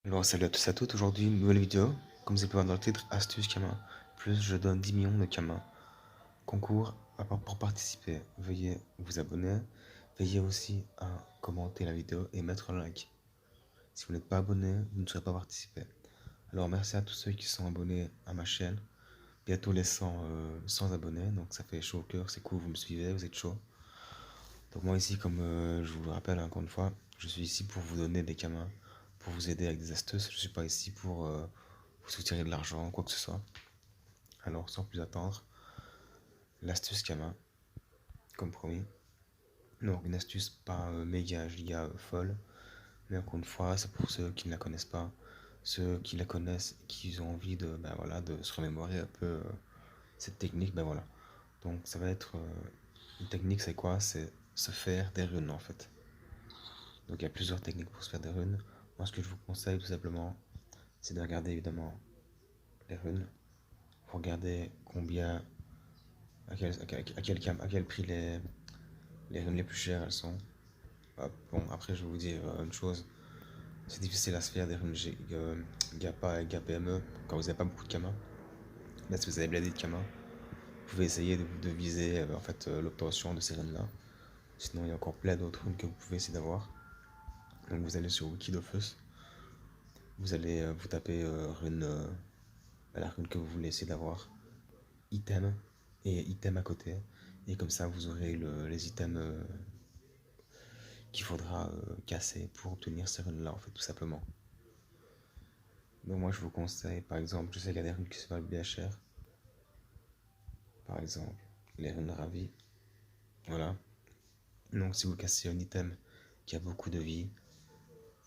Alors salut à tous et à toutes, aujourd'hui une nouvelle vidéo. Comme vous avez pu voir dans le titre, astuce Kama. Plus je donne 10 millions de Kama. Concours, pour participer, veuillez vous abonner. Veuillez aussi à commenter la vidéo et mettre un like. Si vous n'êtes pas abonné, vous ne saurez pas participer. Alors merci à tous ceux qui sont abonnés à ma chaîne. Bientôt les 100 abonnés, donc ça fait chaud au cœur, c'est cool, vous me suivez, vous êtes chaud. Donc moi ici, comme je vous le rappelle encore une fois, je suis ici pour vous donner des Kama, pour vous aider avec des astuces. Je ne suis pas ici pour vous soutirer de l'argent, quoi que ce soit. Alors sans plus attendre, l'astuce Kama, comme promis. Donc une astuce pas méga giga folle, mais encore une fois, c'est pour ceux qui ne la connaissent pas, ceux qui la connaissent, qui ont envie de, ben voilà, de se remémorer un peu cette technique, ben voilà. Donc ça va être une technique, c'est quoi? C'est se faire des runes en fait. Donc il y a plusieurs techniques pour se faire des runes. Moi ce que je vous conseille tout simplement, c'est de regarder évidemment les runes. Vous regardez combien, à quel prix les runes les plus chères elles sont. Bon après je vais vous dire une chose, c'est difficile à se faire des runes GAPA et GAPME quand vous n'avez pas beaucoup de Kama. Là si vous avez blindé de Kama, vous pouvez essayer de viser en fait l'obtention de ces runes là. Sinon il y a encore plein d'autres runes que vous pouvez essayer d'avoir. Donc vous allez sur Wikidofus, vous allez vous taper rune, la rune que vous voulez essayer d'avoir, item et item à côté, et comme ça vous aurez les items qu'il faudra casser pour obtenir ces runes là en fait tout simplement. Donc moi je vous conseille par exemple, je sais qu'il y a des runes qui se valent bien cher, par exemple les runes ravies, voilà. Donc si vous cassez un item qui a beaucoup de vie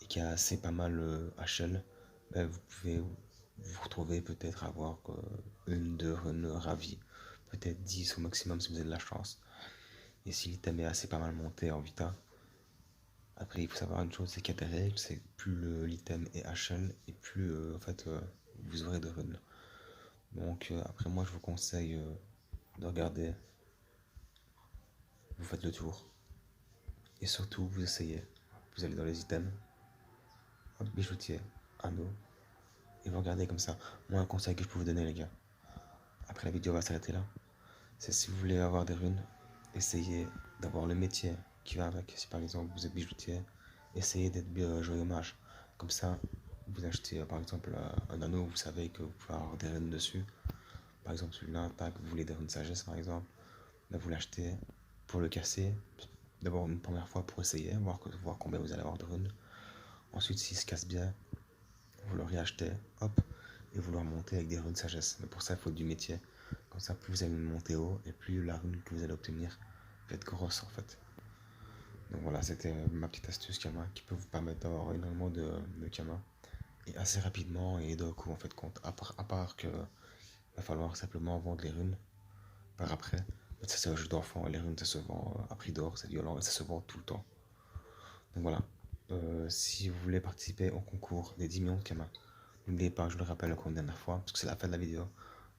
et qui a assez pas mal HL, ben, vous pouvez vous retrouver peut-être avoir une, deux runes ravies, peut-être 10 au maximum si vous avez de la chance. Et si l'item est assez pas mal monté en vita, après il faut savoir une chose, c'est qu'il y a des règles, c'est plus l'item est HL et plus en fait vous aurez de runes. Donc après moi je vous conseille de regarder, vous faites le tour et surtout vous essayez. Vous allez dans les items, hop, bijoutier, anneau, et vous regardez comme ça. Moi un conseil que je peux vous donner les gars, après la vidéo va s'arrêter là, c'est si vous voulez avoir des runes, essayez d'avoir le métier qui va avec. Si par exemple vous êtes bijoutier, essayez d'être joyeux mage. Comme ça, vous achetez par exemple un anneau, vous savez que vous pouvez avoir des runes dessus. Par exemple celui-là, tac, vous voulez des runes sagesse par exemple, là vous l'achetez pour le casser. D'abord une première fois pour essayer, voir combien vous allez avoir de runes. Ensuite s'il se casse bien, vous le réachetez, hop, et vous le remontez avec des runes sagesse. Mais pour ça il faut du métier. Comme ça, plus vous allez monter haut et plus la rune que vous allez obtenir va être grosse en fait. Donc voilà, c'était ma petite astuce Kama qui peut vous permettre d'avoir énormément de Kama et assez rapidement et d'un coup en fait compte. À part que va falloir simplement vendre les runes par après. Ça c'est un jeu d'enfant et les runes ça se vend à prix d'or, c'est violent et ça se vend tout le temps. Donc voilà, si vous voulez participer au concours des 10 millions de Kama, n'oubliez pas, je le rappelle encore une dernière fois, parce que c'est la fin de la vidéo,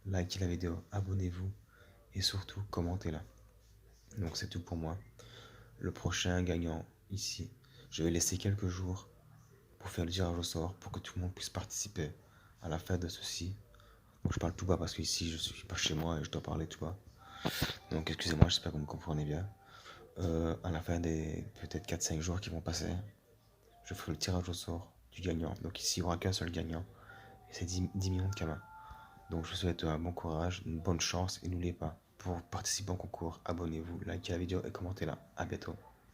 likez la vidéo, abonnez-vous et surtout commentez-la. Donc c'est tout pour moi. Le prochain gagnant ici, je vais laisser quelques jours pour faire le tirage au sort pour que tout le monde puisse participer à la fin de ceci. Donc je parle tout bas parce qu'ici je suis pas chez moi et je dois parler tout bas. Donc excusez-moi, j'espère que vous me comprenez bien. À la fin des peut-être 4-5 jours qui vont passer, je ferai le tirage au sort du gagnant. Donc ici il n'y aura qu'un seul gagnant et c'est 10 millions de Kama. Donc je vous souhaite un bon courage, une bonne chance et n'oubliez pas, pour participer au concours, abonnez-vous, likez la vidéo et commentez-la. A bientôt.